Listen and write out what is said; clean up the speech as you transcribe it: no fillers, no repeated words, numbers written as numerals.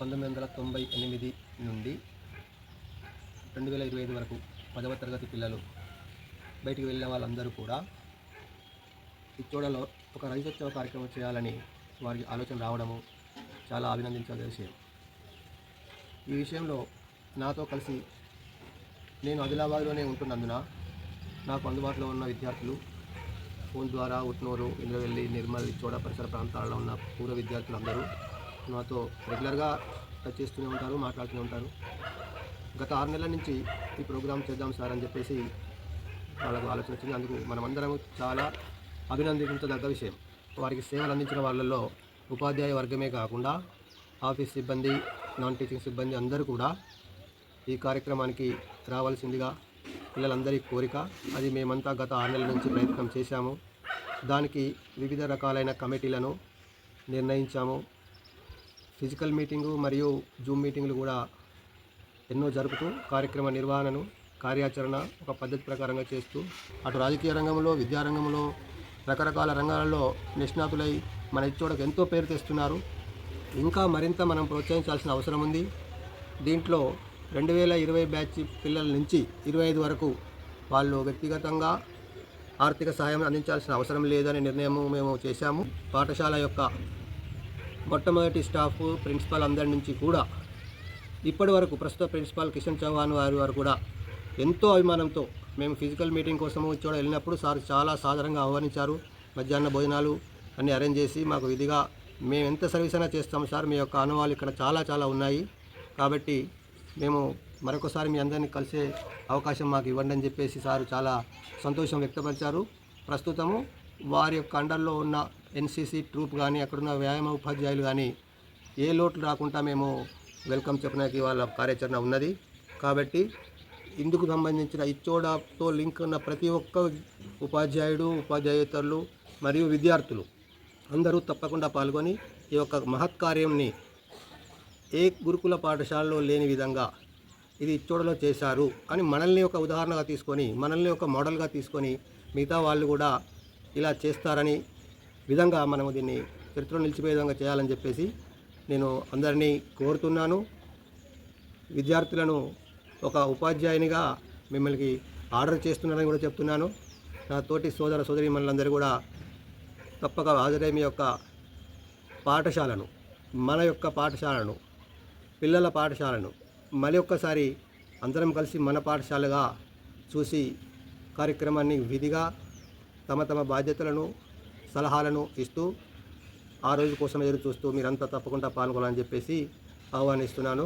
1998 నుండి 2025 వరకు 10వ తరగతి పిల్లలు బయటికి వెళ్ళిన వాళ్ళందరూ కూడా ఇచ్చోడలో ఒక రైతోత్సవ కార్యక్రమం చేయాలని వారికి ఆలోచన రావడము చాలా అభినందించాల్సిన విషయం. ఈ విషయంలో నాతో కలిసి నేను ఆదిలాబాద్లోనే ఉంటున్నందున నాకు అందుబాటులో ఉన్న విద్యార్థులు ఫోన్ ద్వారా ఉట్నూరు, ఇంద్రవెల్లి, నిర్మల్, ఇచ్చోడ పరిసర ప్రాంతాల్లో ఉన్న పూర్వ విద్యార్థులందరూ నాతో రెగ్యులర్గా టచ్ చేస్తూనే ఉంటారు, మాట్లాడుతూనే ఉంటారు. గత 6 నెలల నుంచి ఈ ప్రోగ్రాం చేద్దాం సార్ అని చెప్పేసి వాళ్ళకు ఆలోచన వచ్చింది. అందుకు మనమందరం చాలా అభినందించదగ్గ విషయం. వారికి సేవలు అందించిన వాళ్ళల్లో ఉపాధ్యాయ వర్గమే కాకుండా ఆఫీస్ సిబ్బంది, నాన్ టీచింగ్ సిబ్బంది అందరూ కూడా ఈ కార్యక్రమానికి రావాల్సిందిగా పిల్లలందరి కోరిక. అది మేమంతా గత 6 నెలల నుంచి ప్రయత్నం చేశాము. దానికి వివిధ రకాలైన కమిటీలను నిర్ణయించాము. ఫిజికల్ మీటింగు మరియు జూమ్ మీటింగులు కూడా ఎన్నో జరుపుతూ కార్యక్రమ నిర్వహణను, కార్యాచరణ ఒక పద్ధతి ప్రకారంగా చేస్తూ అటు రాజకీయ రంగంలో, విద్యారంగంలో, రకరకాల రంగాలలో నిష్ణాతులై మన ఇచ్చోడకు ఎంతో పేరు తెస్తున్నారు. ఇంకా మరింత మనం ప్రోత్సహించాల్సిన అవసరం ఉంది. దీంట్లో 2020 బ్యాచ్ పిల్లల నుంచి 25 వరకు వాళ్ళు వ్యక్తిగతంగా ఆర్థిక సహాయం అందించాల్సిన అవసరం లేదనే నిర్ణయం మేము చేశాము. పాఠశాల యొక్క మొట్టమొదటి స్టాఫ్, ప్రిన్సిపాల్ అందరి నుంచి కూడా ఇప్పటి వరకు ప్రస్తుత ప్రిన్సిపాల్ కిషన్ చౌహాన్ వారు కూడా ఎంతో అభిమానంతో మేము ఫిజికల్ మీటింగ్ కోసము ఇచ్చోడ వెళ్ళినప్పుడు సార్ చాలా సాధారణంగా ఆహ్వానించారు. మధ్యాహ్న భోజనాలు అన్నీ అరేంజ్ చేసి మాకు విధిగా మేము ఎంత సర్వీస్ అయినా చేస్తాము సార్, మీ యొక్క అనుభవాలు ఇక్కడ చాలా ఉన్నాయి, కాబట్టి మేము మరొకసారి మీ అందరినీ కలిసే అవకాశం మాకు ఇవ్వండి అని చెప్పేసి సార్ చాలా సంతోషం వ్యక్తపరిచారు. ప్రస్తుతము వారి యొక్క అండర్లో ఉన్న ఎన్సీసీ ట్రూప్ కానీ, అక్కడున్న వ్యాయామ ఉపాధ్యాయులు కానీ ఏ లోట్లు రాకుండా మేము వెల్కమ్ చెప్పడానికి వాళ్ళ కార్యాచరణ ఉన్నది. కాబట్టి ఇందుకు సంబంధించిన ఇచ్చోడతో లింక్ ఉన్న ప్రతి ఒక్క ఉపాధ్యాయుడు, ఉపాధ్యాయేతరులు మరియు విద్యార్థులు అందరూ తప్పకుండా పాల్గొని ఈ యొక్క మహత్కార్యంని ఏ గురుకుల పాఠశాలలో లేని విధంగా ఇది ఇచ్చోడలో చేశారు అని మనల్ని ఒక ఉదాహరణగా తీసుకొని, మనల్ని ఒక మోడల్గా తీసుకొని మిగతా వాళ్ళు కూడా ఇలా చేస్తారని విధంగా మనము దీన్ని చరిత్రలో నిలిచిపోయే విధంగా చేయాలని చెప్పేసి నేను అందరినీ కోరుతున్నాను. విద్యార్థులను ఒక ఉపాధ్యాయునిగా మిమ్మల్ని ఆర్డర్ చేస్తున్నానని కూడా చెప్తున్నాను. నా తోటి సోదర సోదరీమణులందరూ కూడా తప్పక హాజరై మీ యొక్క పాఠశాలను, మన యొక్క పాఠశాలను, పిల్లల పాఠశాలను మళ్ళీ ఒక్కసారి అందరం కలిసి మన పాఠశాలగా చూసి కార్యక్రమాన్ని విధిగా తమ బాధ్యతలను, సలహాలను ఇస్తూ ఆ రోజు కోసం ఎదురు చూస్తూ మీరంతా తప్పకుండా పాల్గొనాలని చెప్పేసి ఆహ్వానిస్తున్నాను.